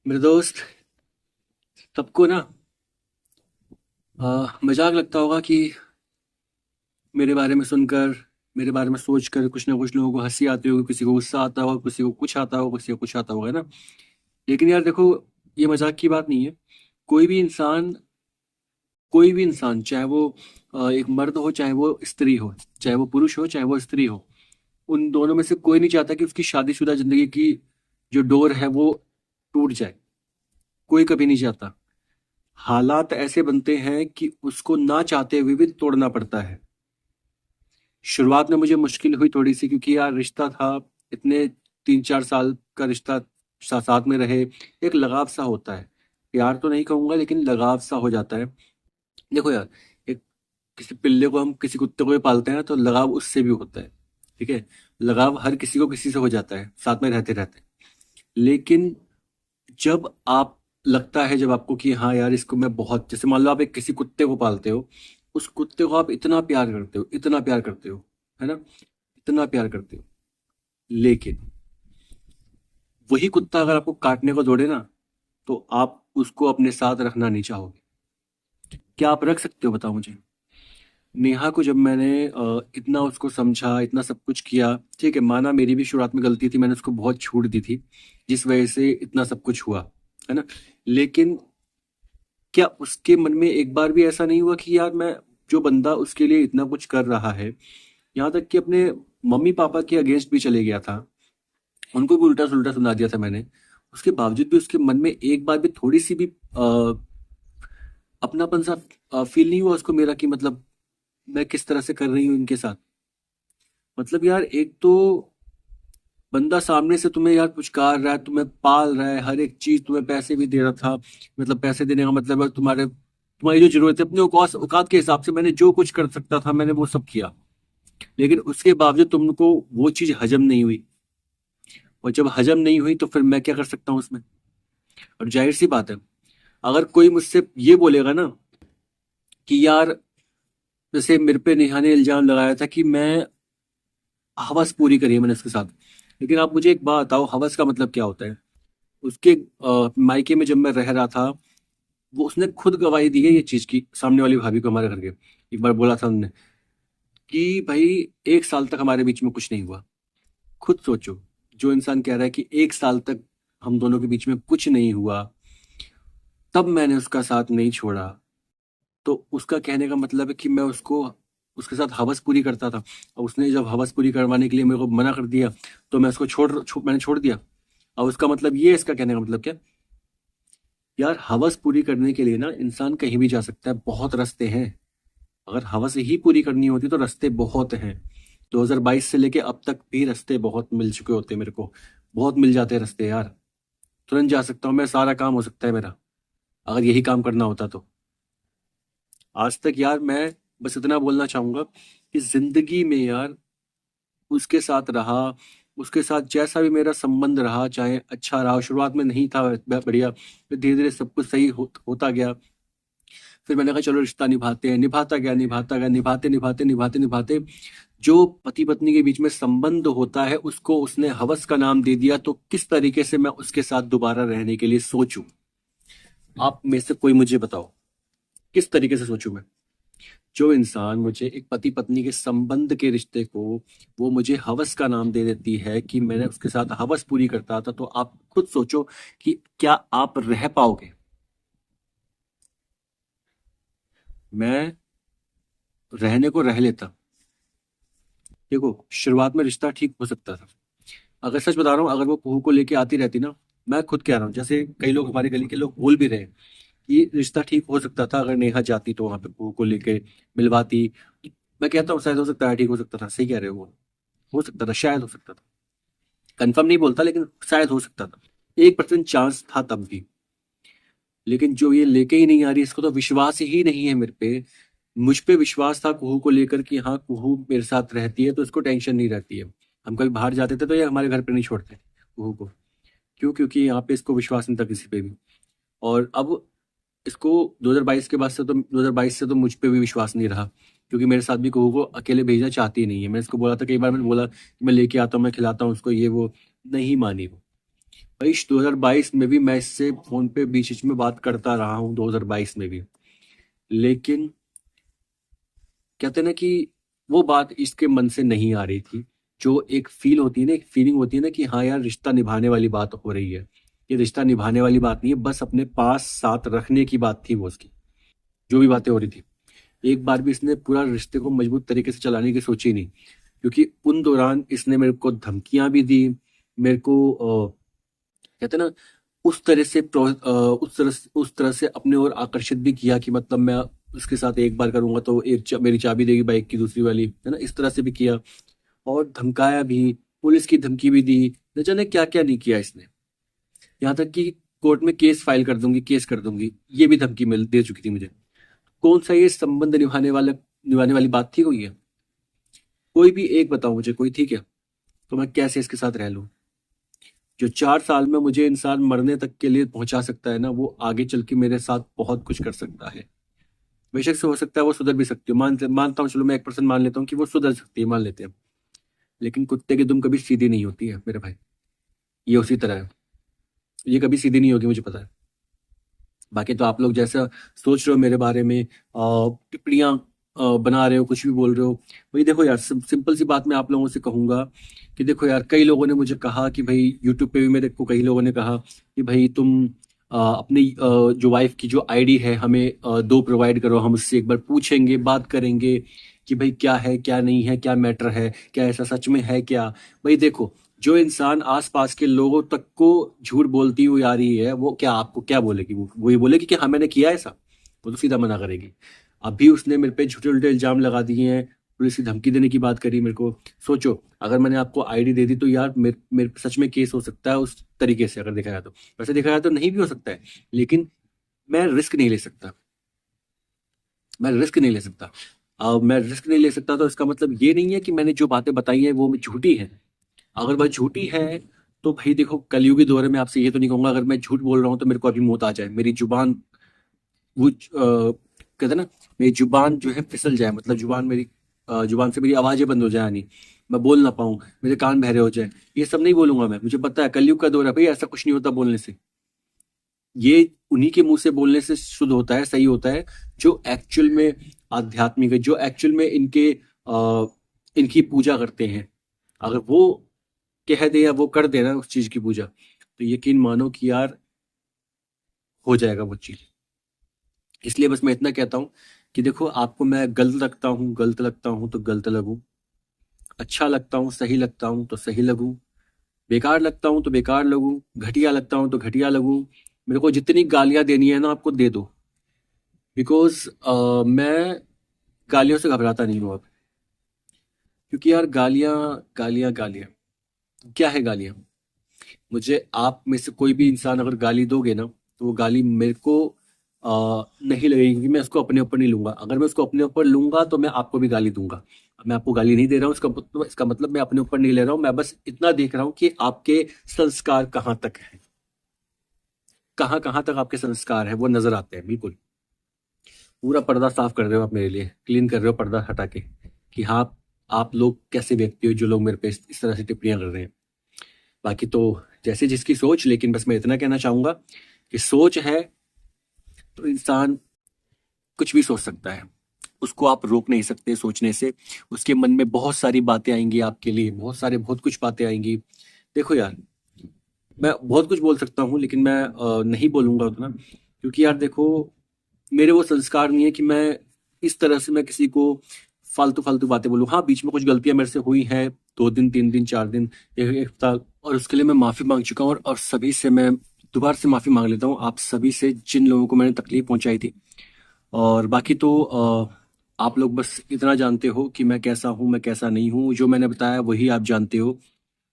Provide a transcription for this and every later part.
मेरे दोस्त, सबको ना मजाक लगता होगा कि मेरे बारे में सुनकर, मेरे बारे में सोचकर कुछ ना कुछ लोगों को हंसी आती होगी, किसी को गुस्सा आता होगा, किसी को कुछ आता होगा, किसी को कुछ आता होगा, है ना। लेकिन यार देखो, ये मजाक की बात नहीं है। कोई भी इंसान, कोई भी इंसान, चाहे वो एक मर्द हो, चाहे वो स्त्री हो, चाहे वो पुरुष हो, चाहे वो स्त्री हो, उन दोनों में से कोई नहीं चाहता कि उसकी शादीशुदा जिंदगी की जो डोर है वो टूट जाए। कोई कभी नहीं चाहता। हालात ऐसे बनते हैं कि उसको ना चाहते हुए भी तोड़ना पड़ता है। शुरुआत में मुझे मुश्किल हुई थोड़ी सी, क्योंकि यार रिश्ता था, इतने 3-4 साल का रिश्ता, साथ में रहे, एक लगाव सा होता है। प्यार तो नहीं कहूंगा, लेकिन लगाव सा हो जाता है। देखो यार, एक किसी पिल्ले को, हम किसी कुत्ते को भी पालते हैं ना, तो लगाव उससे भी होता है। ठीक है। लगाव हर किसी को किसी से हो जाता है साथ में रहते रहते। लेकिन जब आप, लगता है जब आपको कि हाँ यार इसको मैं बहुत, जैसे मान लो आप एक किसी कुत्ते को पालते हो, उस कुत्ते को आप इतना प्यार करते हो, इतना प्यार करते हो, है ना, इतना प्यार करते हो, लेकिन वही कुत्ता अगर आपको काटने को दौड़े ना, तो आप उसको अपने साथ रखना नहीं चाहोगे। क्या आप रख सकते हो, बताओ मुझे। नेहा को जब मैंने इतना उसको समझा, इतना सब कुछ किया, ठीक है, माना मेरी भी शुरुआत में गलती थी, मैंने उसको बहुत छूट दी थी, जिस वजह से इतना सब कुछ हुआ, है ना। लेकिन क्या उसके मन में एक बार भी ऐसा नहीं हुआ कि यार मैं, जो बंदा उसके लिए इतना कुछ कर रहा है, यहाँ तक कि अपने मम्मी पापा के अगेंस्ट भी चले गया था, उनको भी उल्टा सुल्टा सुना दिया था मैंने, उसके बावजूद भी उसके मन में एक बार भी थोड़ी सी भी अपनापन सा फील नहीं हुआ उसको मेरा, कि मतलब मैं किस तरह से कर रही हूँ इनके साथ। मतलब यार, एक तो बंदा सामने से तुम्हें यार पुचकार रहा है, तुम्हें पाल रहा है, हर एक चीज, तुम्हें पैसे भी दे रहा था। मतलब पैसे देने का मतलब है तुम्हारी जो जरूरत है, अपने औकात औकात के हिसाब से मैंने जो कुछ कर सकता था मैंने वो सब किया। लेकिन उसके बावजूद तुमको वो चीज हजम नहीं हुई। और जब हजम नहीं हुई तो फिर मैं क्या कर सकता हूँ उसमें। और जाहिर सी बात है, अगर कोई मुझसे ये बोलेगा ना कि यार, जैसे मेरे पे नेहा ने इल्जाम लगाया था कि मैं, हवस पूरी करी है मैंने उसके साथ। लेकिन आप मुझे एक बात बताओ, हवस का मतलब क्या होता है। उसके मायके में जब मैं रह रहा था, वो उसने खुद गवाही दी है ये चीज की, सामने वाली भाभी को, हमारे घर के, एक बार बोला था उन्होंने कि भाई 1 साल तक हमारे बीच में कुछ नहीं हुआ। खुद सोचो, जो इंसान कह रहा है कि 1 साल तक हम दोनों के बीच में कुछ नहीं हुआ, तब मैंने उसका साथ नहीं छोड़ा, तो उसका कहने का मतलब है कि मैं उसको, उसके साथ हवस पूरी करता था। और उसने जब हवस पूरी करवाने के लिए मेरे को मना कर दिया, तो मैं उसको मैंने छोड़ दिया। और उसका मतलब ये है, इसका कहने का मतलब क्या। यार हवस पूरी करने के लिए ना इंसान कहीं भी जा सकता है, बहुत रास्ते हैं। अगर हवस ही पूरी करनी होती तो रास्ते बहुत हैं। 2022 से लेके अब तक भी रास्ते बहुत मिल चुके होते हैं मेरे को। बहुत मिल जाते हैं रास्ते यार। तुरंत जा सकता हूँ मैं, सारा काम हो सकता है मेरा, अगर यही काम करना होता तो। आज तक यार मैं बस इतना बोलना चाहूंगा कि जिंदगी में यार उसके साथ रहा, उसके साथ जैसा भी मेरा संबंध रहा, चाहे अच्छा रहा, शुरुआत में नहीं था बढ़िया, फिर धीरे धीरे सब कुछ सही होता गया। फिर मैंने कहा चलो रिश्ता निभाते हैं, निभाता गया, निभाता गया, निभाते निभाते निभाते निभाते जो पति पत्नी के बीच में संबंध होता है उसको उसने हवस का नाम दे दिया। तो किस तरीके से मैं उसके साथ दोबारा रहने के लिए सोचूं। आप में से कोई मुझे बताओ, किस तरीके से सोचूं मैं। जो इंसान मुझे एक पति पत्नी के संबंध के रिश्ते को, वो मुझे हवस का नाम दे देती है कि मैंने उसके साथ हवस पूरी करता था, तो आप खुद सोचो कि क्या आप रह पाओगे। मैं रहने को रह लेता। देखो, शुरुआत में रिश्ता ठीक हो सकता था। अगर सच बता रहा हूँ, अगर वो कुहू को लेके आती रहती ना, मैं खुद कह रहा हूँ, जैसे कई लोग हमारी गली के लोग बोल भी रहे हैं कि रिश्ता ठीक हो सकता था अगर नेहा जाती तो वहां पे कुहू को लेके मिलवाती। मैं कहता हूँ शायद हो सकता है, ठीक हो सकता था, सही कह रहे हो वो। हो सकता था, शायद हो सकता था। कंफर्म नहीं बोलता, लेकिन शायद हो सकता था। 1% चांस था तब भी। लेकिन जो ये लेके ही नहीं आ रही, इसको तो विश्वास ही नहीं है मेरे पे। मुझ पे विश्वास था कुहू को लेकर कि हाँ कुहू मेरे साथ रहती है तो इसको टेंशन नहीं रहती है। हम कभी बाहर जाते थे तो ये हमारे घर पे नहीं छोड़ते कुहू को। क्यों? क्योंकि यहाँ पे इसको विश्वास नहीं था किसी पे भी। और अब इसको 2022 के बाद से तो, 2022 से तो मुझ पे भी विश्वास नहीं रहा, क्योंकि मेरे साथ भी कुहू को अकेले भेजना चाहती ही नहीं है। मैंने इसको बोला था कई बार, मैंने बोला कि मैं लेके आता हूँ, मैं खिलाता हूँ उसको, ये वो, नहीं मानी वो। भाई 2022 में भी मैं इससे फोन पे बीच बीच में बात करता रहा हूँ, 2022 में भी। लेकिन कहते हैं ना कि वो बात इसके मन से नहीं आ रही थी। जो एक फील होती है ना, एक फीलिंग होती है ना कि हाँ यार, रिश्ता निभाने वाली बात हो रही है। ये रिश्ता निभाने वाली बात नहीं है, बस अपने पास साथ रखने की बात थी वो उसकी। जो भी बातें हो रही थी, एक बार भी इसने पूरा रिश्ते को मजबूत तरीके से चलाने की सोची नहीं। क्योंकि उन दौरान इसने मेरे को धमकियां भी दी, मेरे को कहते हैं ना, उस तरह से उस तरह से अपने ओर आकर्षित भी किया कि मतलब मैं उसके साथ एक बार करूंगा तो मेरी चाबी देगी बाइक की, दूसरी वाली है ना, इस तरह से भी किया। और धमकाया भी, पुलिस की धमकी भी दी, न जाने क्या क्या नहीं किया इसने। यहाँ तक कि कोर्ट में केस फाइल कर दूंगी, केस कर दूंगी, ये भी धमकी मिल दे चुकी थी मुझे। कौन सा ये संबंध निभाने वाली बात थी कोई है? कोई भी एक बताओ मुझे, कोई थी क्या? तो मैं कैसे इसके साथ रह लूं? जो 4 साल में मुझे इंसान मरने तक के लिए पहुंचा सकता है ना, वो आगे चल के मेरे साथ बहुत कुछ कर सकता है। बेशक से हो सकता है वो सुधर भी सकती हो, मानता हूँ, चलो मैं 1% मान लेता हूँ कि वो सुधर सकती है, मान लेते हैं। लेकिन कुत्ते की दुम कभी सीधी नहीं होती है मेरे भाई। ये उसी तरह है, ये कभी सीधी नहीं होगी, मुझे पता है। बाकी तो आप लोग जैसा सोच रहे हो मेरे बारे में, टिप्पणियां बना रहे हो, कुछ भी बोल रहे हो, भाई देखो यार, सिंपल सी बात मैं आप लोगों से कहूंगा कि देखो यार, कई लोगों ने मुझे कहा कि भाई, यूट्यूब पे भी मेरे को कई लोगों ने कहा कि भाई तुम अपनी जो वाइफ की जो आईडी है हमें दो प्रोवाइड करो, हम उससे एक बार पूछेंगे, बात करेंगे कि भाई क्या है क्या नहीं है, क्या मैटर है, क्या ऐसा सच में है क्या। भाई देखो, जो इंसान आसपास के लोगों तक को झूठ बोलती हुई आ रही है, वो क्या आपको क्या बोलेगी? वो ये बोलेगी कि हाँ मैंने किया ऐसा? वो तो सीधा मना करेगी। अभी उसने मेरे पे झूठे उल्टे इल्जाम लगा दिए हैं, पुलिस की धमकी देने की बात करी मेरे को। सोचो, अगर मैंने आपको आईडी दे दी तो यार मेरे सच में केस हो सकता है उस तरीके से, अगर देखा जाए तो। वैसे देखा जाए तो नहीं भी हो सकता है, लेकिन मैं रिस्क नहीं ले सकता। मैं रिस्क नहीं ले सकता। अब मैं रिस्क नहीं ले सकता तो इसका मतलब ये नहीं है कि मैंने जो बातें बताई हैं वो झूठी हैं। अगर वह झूठी है तो भाई देखो, कलयुगी दौर में आपसे ये तो नहीं कहूंगा अगर मैं झूठ बोल रहा हूँ तो मेरे को अभी मौत आ जाए, मेरी जुबान वो कहते हैं ना, मेरी जुबान जो है फिसल जाए, मतलब जुबान से मेरी आवाजें बंद हो जाए, यानी मैं बोल ना पाऊं, मेरे कान बहरे हो जाए। ये सब नहीं बोलूंगा मैं, मुझे पता है कलयुग का दौर है भाई, ऐसा कुछ नहीं होता बोलने से। ये उन्हीं के मुंह से बोलने से शुद्ध होता है, सही होता है, जो एक्चुअल में आध्यात्मिक है, जो एक्चुअल में इनकी पूजा करते हैं। अगर वो कह दे या वो कर देना उस चीज की पूजा, तो यकीन मानो कि यार हो जाएगा वो चीज। इसलिए बस मैं इतना कहता हूँ कि देखो, आपको मैं गलत लगता हूँ, गलत लगता हूँ तो गलत लगूं, अच्छा लगता हूँ, सही लगता हूँ तो सही लगूं, बेकार लगता हूँ तो बेकार लगूं, घटिया लगता हूँ तो घटिया लगूं। मेरे को जितनी गालियां देनी है ना, आपको दे दो। बिकॉज मैं गालियों से घबराता नहीं हूँ अब। क्योंकि यार, गालियां गालियां गालियां, क्या है गालियां? मुझे आप में से कोई भी इंसान अगर गाली दोगे ना, तो वो गाली मेरे को नहीं लगेगी, क्योंकि मैं उसको अपने ऊपर नहीं लूंगा। अगर मैं उसको अपने ऊपर लूंगा तो मैं आपको भी गाली दूंगा। अब मैं आपको गाली नहीं दे रहा हूँ, इसका मतलब मैं अपने ऊपर नहीं ले रहा हूँ, मैं बस इतना देख रहा हूँ कि आपके संस्कार कहाँ तक है, कहाँ कहाँ तक आपके संस्कार है वो नजर आते हैं। बिल्कुल पूरा पर्दा साफ कर रहे हो आप मेरे लिए, क्लीन कर रहे हो पर्दा हटा के, कि हाँ, आप लोग कैसे व्यक्ति हो जो लोग मेरे पे इस तरह से टिप्पणियां कर रहे हैं। बाकी तो जैसे जिसकी सोच, लेकिन बस मैं इतना कहना चाहूंगा कि सोच है तो इंसान कुछ भी सोच सकता है, उसको आप रोक नहीं सकते सोचने से। उसके मन में बहुत सारी बातें आएंगी, आपके लिए बहुत कुछ बातें आएंगी। देखो यार, मैं बहुत कुछ बोल सकता हूँ, लेकिन मैं नहीं बोलूंगा उतना, क्योंकि यार देखो, मेरे वो संस्कार नहीं है कि मैं इस तरह से मैं किसी को फालतू फालतू बातें बोलूँ। हाँ, बीच में कुछ गलतियां मेरे से हुई हैं, 2 दिन, 3 दिन, 4 दिन, एक हफ्ता, और उसके लिए मैं माफी मांग चुका हूँ। और सभी से मैं दोबारा से माफी मांग लेता हूँ, आप सभी से जिन लोगों को मैंने तकलीफ पहुंचाई थी। और बाकी तो आप लोग बस इतना जानते हो कि मैं कैसा हूँ, मैं कैसा नहीं हूँ, जो मैंने बताया वही आप जानते हो।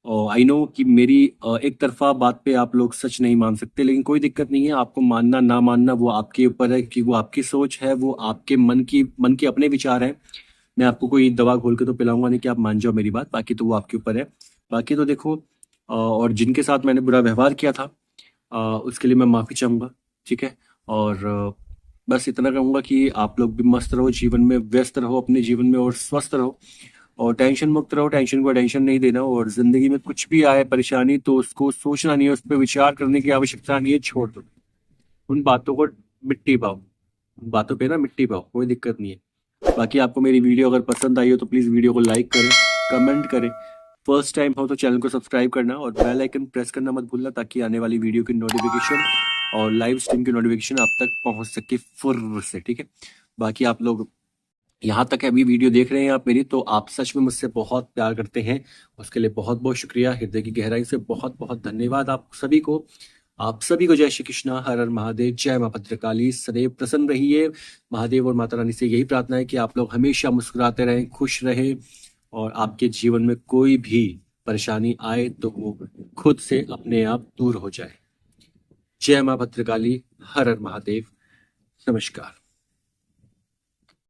और आई नो कि मेरी एक तरफा बात पे आप लोग सच नहीं मान सकते, लेकिन कोई दिक्कत नहीं है, आपको मानना ना मानना वो आपके ऊपर है, कि वो आपकी सोच है, वो आपके मन के अपने विचार है। मैं आपको कोई दवा घोल के तो पिलाऊंगा नहीं कि आप मान जाओ मेरी बात, बाकी तो वो आपके ऊपर है। बाकी तो देखो, और जिनके साथ मैंने बुरा व्यवहार किया था, उसके लिए मैं माफी चाहूंगा। ठीक है। और बस इतना कहूंगा कि आप लोग भी मस्त रहो, जीवन में व्यस्त रहो अपने जीवन में, और स्वस्थ रहो। और टेंशन मुक्त रहो, टेंशन को टेंशन नहीं देना। और जिंदगी में कुछ भी आए परेशानी तो उसको सोचना नहीं है, उस पर विचार करने की आवश्यकता नहीं है, छोड़ दो उन बातों को, मिट्टी पाओ उन बातों पे ना, मिट्टी पाओ, कोई दिक्कत नहीं है। बाकी आपको मेरी वीडियो अगर पसंद आई हो तो प्लीज़ वीडियो को लाइक करें, कमेंट करें, फर्स्ट टाइम हो तो चैनल को सब्सक्राइब करना और बेल आइकन प्रेस करना मत भूलना, ताकि आने वाली वीडियो की नोटिफिकेशन और लाइव स्ट्रीम की नोटिफिकेशन आप तक पहुंच सके फुर्र से, ठीक है। बाकी आप लोग यहाँ तक अभी वीडियो देख रहे हैं आप मेरी, तो आप सच में मुझसे बहुत प्यार करते हैं, उसके लिए बहुत बहुत शुक्रिया, हृदय की गहराई से बहुत बहुत धन्यवाद आप सभी को। आप सभी को जय श्री कृष्णा, हर हर महादेव, जय मां भद्रकाली, सदैव प्रसन्न रहिए। महादेव और माता रानी से यही प्रार्थना है कि आप लोग हमेशा मुस्कुराते रहें, खुश रहें, और आपके जीवन में कोई भी परेशानी आए तो वो खुद से अपने आप दूर हो जाए। जय मां भद्रकाली, हर हर महादेव, नमस्कार।